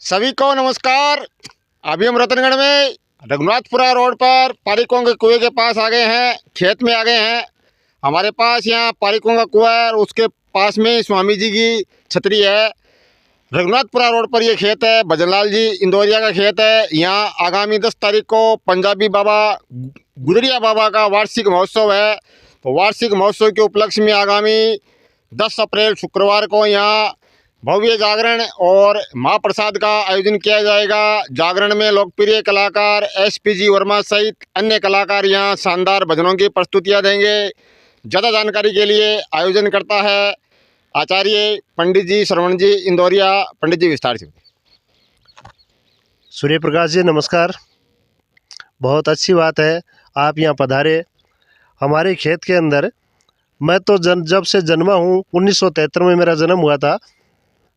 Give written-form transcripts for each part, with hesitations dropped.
सभी को नमस्कार। अभी हम रतनगढ़ में रघुनाथपुरा रोड पर पारिकों के कुएं के पास आ गए हैं, खेत में आ गए हैं। हमारे पास यहाँ पारिकों का कुआं है और उसके पास में स्वामी जी की छतरी है। रघुनाथपुरा रोड पर ये खेत है, भजनलाल जी इंदौरिया का खेत है। यहाँ आगामी 10 तारीख को पंजाबी बाबा गुजरिया बाबा का वार्षिक महोत्सव है। तो वार्षिक महोत्सव के उपलक्ष्य में आगामी 10 अप्रैल शुक्रवार को यहाँ भव्य जागरण और महाप्रसाद का आयोजन किया जाएगा। जागरण में लोकप्रिय कलाकार एसपीजी वर्मा सहित अन्य कलाकार यहाँ शानदार भजनों की प्रस्तुतियाँ देंगे। ज़्यादा जानकारी के लिए आयोजन करता है आचार्य पंडित जी श्रवण जी इंदौरिया। पंडित जी विस्तार से। सूर्य प्रकाश जी नमस्कार। बहुत अच्छी बात है आप यहाँ पधारे हमारे खेत के अंदर। मैं तो जब से जन्मा हूँ 1973 में मेरा जन्म हुआ था,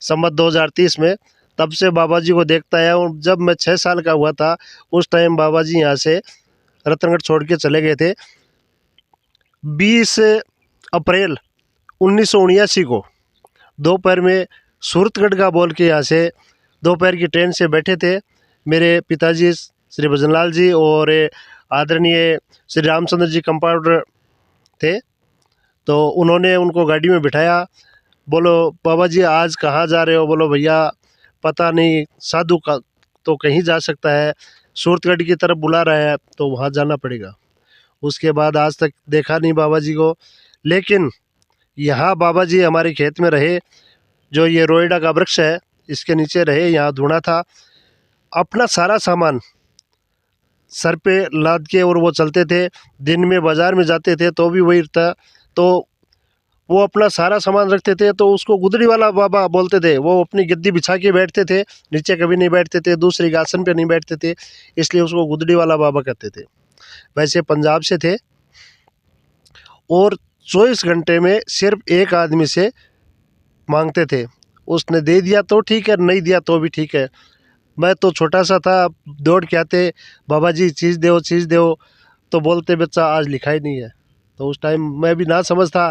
संवत 2030 में। तब से बाबा जी को देखता है। और जब मैं 6 साल का हुआ था उस टाइम बाबा जी यहाँ से रतनगढ़ छोड़ के चले गए थे। 20 अप्रैल 1979 को दोपहर में सूरतगढ़ का बोल के यहाँ से दोपहर की ट्रेन से बैठे थे। मेरे पिताजी श्री भजनलाल जी और आदरणीय श्री रामचंद्र जी कंपाउंडर थे। तो उन्होंने उनको गाड़ी में बिठाया। बोलो बाबा जी आज कहाँ जा रहे हो? बोलो भैया पता नहीं, साधु का तो कहीं जा सकता है, सूरतगढ़ की तरफ बुला रहा है तो वहाँ जाना पड़ेगा। उसके बाद आज तक देखा नहीं बाबा जी को। लेकिन यहाँ बाबा जी हमारे खेत में रहे, जो ये रोएडा का वृक्ष है इसके नीचे रहे, यहाँ ढूंढा था। अपना सारा सामान सर पे लाद के और वो चलते थे। दिन में बाज़ार में जाते थे तो भी वही था। तो वो अपना सारा सामान रखते थे। तो उसको गुदड़ी वाला बाबा बोलते थे। वो अपनी गद्दी बिछा के बैठते थे, नीचे कभी नहीं बैठते थे, दूसरे के आसन पे नहीं बैठते थे, इसलिए उसको गुदड़ी वाला बाबा कहते थे। वैसे पंजाब से थे और 24 घंटे में सिर्फ एक आदमी से मांगते थे। उसने दे दिया तो ठीक है, नहीं दिया तो भी ठीक है। मैं तो छोटा सा था, दौड़ के आते, बाबा जी चीज़ दो चीज़ दो। तो बोलते बच्चा आज लिखाई नहीं है। तो उस टाइम मैं भी ना समझ था।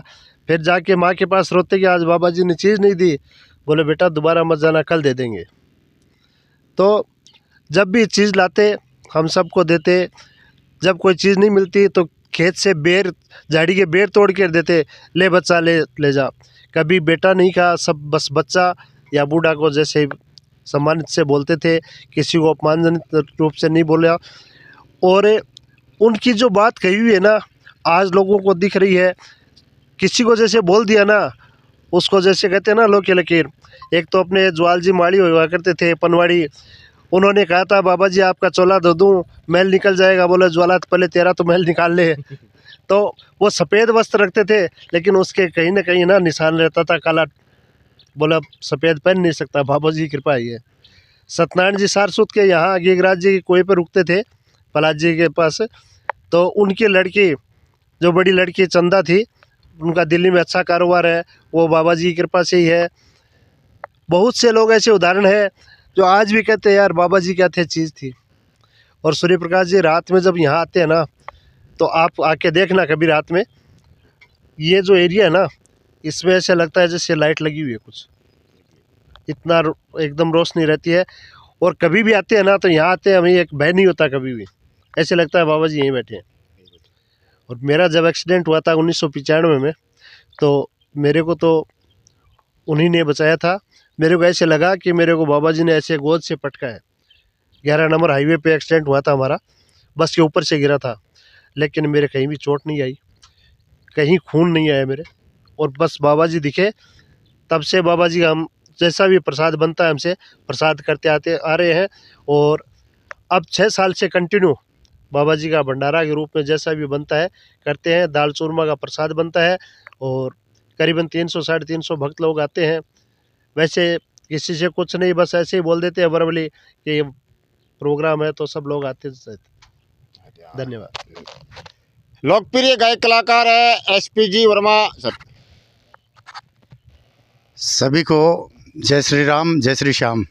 फिर जाके माँ के पास रोते कि आज बाबा जी ने चीज़ नहीं दी। बोले बेटा दोबारा मत जाना, कल दे देंगे। तो जब भी चीज़ लाते हम सबको देते। जब कोई चीज़ नहीं मिलती तो खेत से बेर, झाड़ी के बेर तोड़ कर देते, ले बच्चा ले जा। कभी बेटा नहीं कहा, सब बस बच्चा या बूढ़ा को जैसे सम्मानित से बोलते थे, किसी को अपमानजनक रूप से नहीं बोला। और उनकी जो बात कही हुई है ना आज लोगों को दिख रही है। किसी को जैसे बोल दिया ना, उसको जैसे कहते हैं ना लोग के लकीर। एक तो अपने ज्वाल जी माड़ी हुआ करते थे पनवाड़ी, उन्होंने कहा था बाबा जी आपका चोला धो दूँ मैल निकल जाएगा। बोले ज्वाला पहले तेरा तो मैल निकाल ले। तो वो सफ़ेद वस्त्र रखते थे लेकिन उसके कहीं ना कहीं ना निशान रहता था काला। बोला सफ़ेद पहन नहीं सकता, बाबा जी की कृपा है। सत्यनारायण जी सारसूत के यहाँ गिगराज जी के कुएं पर रुकते थे पलाज जी के पास। तो उनकी लड़की, जो बड़ी लड़की चंदा थी, उनका दिल्ली में अच्छा कारोबार है, वो बाबा जी की कृपा से ही है। बहुत से लोग ऐसे उदाहरण है जो आज भी कहते हैं यार बाबा जी क्या थे, चीज़ थी। और सूर्य प्रकाश जी रात में जब यहाँ आते हैं ना तो आप आके देखना कभी रात में, ये जो एरिया है ना इसमें ऐसे लगता है जैसे लाइट लगी हुई है कुछ, इतना एकदम रोशनी रहती है। और कभी भी आते हैं ना तो यहाँ आते हैं हमें एक भय नहीं होता कभी भी, ऐसे लगता है बाबा जी यहीं बैठे हैं। और मेरा जब एक्सीडेंट हुआ था 1995 में, तो मेरे को तो उन्हीं ने बचाया था। मेरे को ऐसे लगा कि मेरे को बाबा जी ने ऐसे गोद से पटका है। 11 नंबर हाईवे पे एक्सीडेंट हुआ था हमारा, बस के ऊपर से गिरा था। लेकिन मेरे कहीं भी चोट नहीं आई, कहीं खून नहीं आया मेरे। और बस बाबा जी दिखे, तब से बाबा जी हम जैसा भी प्रसाद बनता है हमसे प्रसाद करते आते आ रहे हैं। और अब 6 साल से कंटिन्यू बाबा जी का भंडारा के रूप में जैसा भी बनता है करते हैं। दाल चूरमा का प्रसाद बनता है और करीबन 300 साढ़े 300 भक्त लोग आते हैं। वैसे किसी से कुछ नहीं, बस ऐसे ही बोल देते हैं वर्बली कि ये प्रोग्राम है तो सब लोग आते हैं। धन्यवाद। लोकप्रिय गायक कलाकार है एसपीजी वर्मा सर। सभी को जय श्री राम जय श्री श्याम।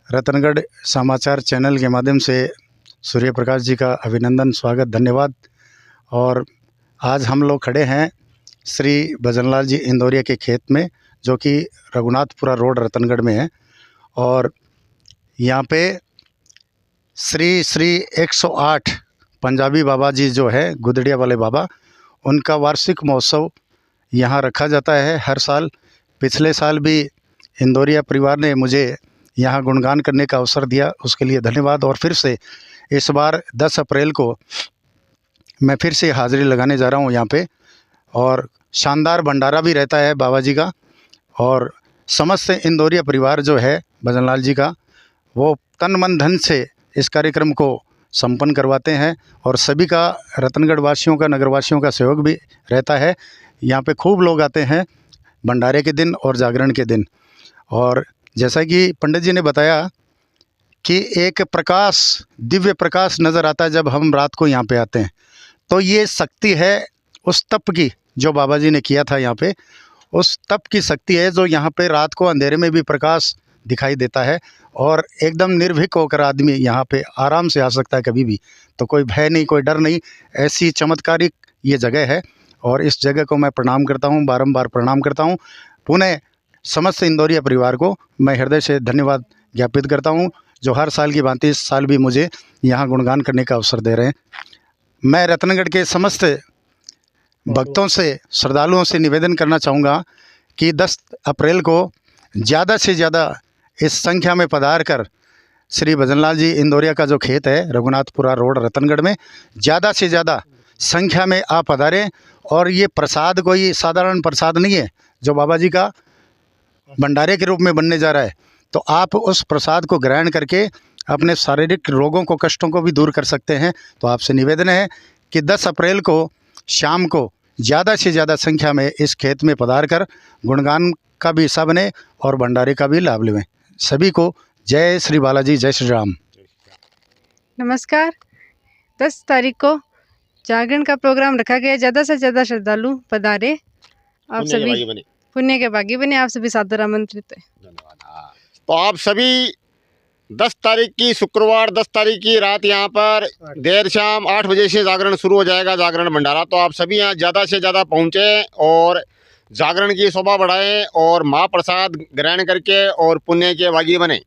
रतनगढ़ समाचार चैनल के माध्यम से सूर्य प्रकाश जी का अभिनंदन, स्वागत, धन्यवाद। और आज हम लोग खड़े हैं श्री भजनलाल जी इंदौरिया के खेत में, जो कि रघुनाथपुरा रोड रतनगढ़ में है। और यहाँ पे श्री श्री 108 पंजाबी बाबा जी जो है गुदड़िया वाले बाबा, उनका वार्षिक महोत्सव यहाँ रखा जाता है हर साल। पिछले साल भी इंदौरिया परिवार ने मुझे यहाँ गुणगान करने का अवसर दिया, उसके लिए धन्यवाद। और फिर से इस बार 10 अप्रैल को मैं फिर से हाज़िरी लगाने जा रहा हूँ यहाँ पे, और शानदार भंडारा भी रहता है बाबा जी का। और समस्त इंदौरिया परिवार जो है भजनलाल जी का, वो तन मन धन से इस कार्यक्रम को संपन्न करवाते हैं। और सभी का, रतनगढ़ वासियों का, नगरवासियों का सहयोग भी रहता है। यहाँ पे खूब लोग आते हैं भंडारे के दिन और जागरण के दिन। और जैसा कि पंडित जी ने बताया कि एक प्रकाश, दिव्य प्रकाश नज़र आता है जब हम रात को यहाँ पे आते हैं, तो ये शक्ति है उस तप की जो बाबा जी ने किया था यहाँ पे। उस तप की शक्ति है जो यहाँ पे रात को अंधेरे में भी प्रकाश दिखाई देता है, और एकदम निर्भीक होकर आदमी यहाँ पे आराम से आ सकता है कभी भी। तो कोई भय नहीं, कोई डर नहीं, ऐसी चमत्कारिक ये जगह है। और इस जगह को मैं प्रणाम करता हूँ, बारंबार प्रणाम करता हूँ। पुनः समस्त इंदौरिया परिवार को मैं हृदय से धन्यवाद ज्ञापित करता हूँ, जो हर साल की भांति इस साल भी मुझे यहाँ गुणगान करने का अवसर दे रहे हैं। मैं रतनगढ़ के समस्त भक्तों से, श्रद्धालुओं से निवेदन करना चाहूँगा कि 10 अप्रैल को ज़्यादा से ज़्यादा इस संख्या में पधार कर श्री भजनलाल जी इंदौरिया का जो खेत है रघुनाथपुरा रोड रतनगढ़ में, ज़्यादा से ज़्यादा संख्या में आप पधारें। और ये प्रसाद कोई साधारण प्रसाद नहीं है जो बाबा जी का भंडारे के रूप में बनने जा रहा है। तो आप उस प्रसाद को ग्रहण करके अपने शारीरिक रोगों को, कष्टों को भी दूर कर सकते हैं। तो आपसे निवेदन है कि 10 अप्रैल को शाम को ज़्यादा से ज़्यादा संख्या में इस खेत में पधार कर गुणगान का भी हिस्सा बने और भंडारे का भी लाभ लें। सभी को जय श्री बालाजी, जय श्री राम। नमस्कार। 10 तारीख को जागरण का प्रोग्राम रखा गया। ज़्यादा से ज़्यादा श्रद्धालु पधारे। आप सभी पुण्य के भागी बने। आप सभी सादर आमंत्रित है। धन्यवाद। तो आप सभी 10 तारीख की, शुक्रवार 10 तारीख की रात यहाँ पर देर शाम 8 बजे से जागरण शुरू हो जाएगा, जागरण भंडारा। तो आप सभी यहाँ ज़्यादा से ज़्यादा पहुँचें और जागरण की शोभा बढ़ाएं और महाप्रसाद ग्रहण करके और पुण्य के भागी बने।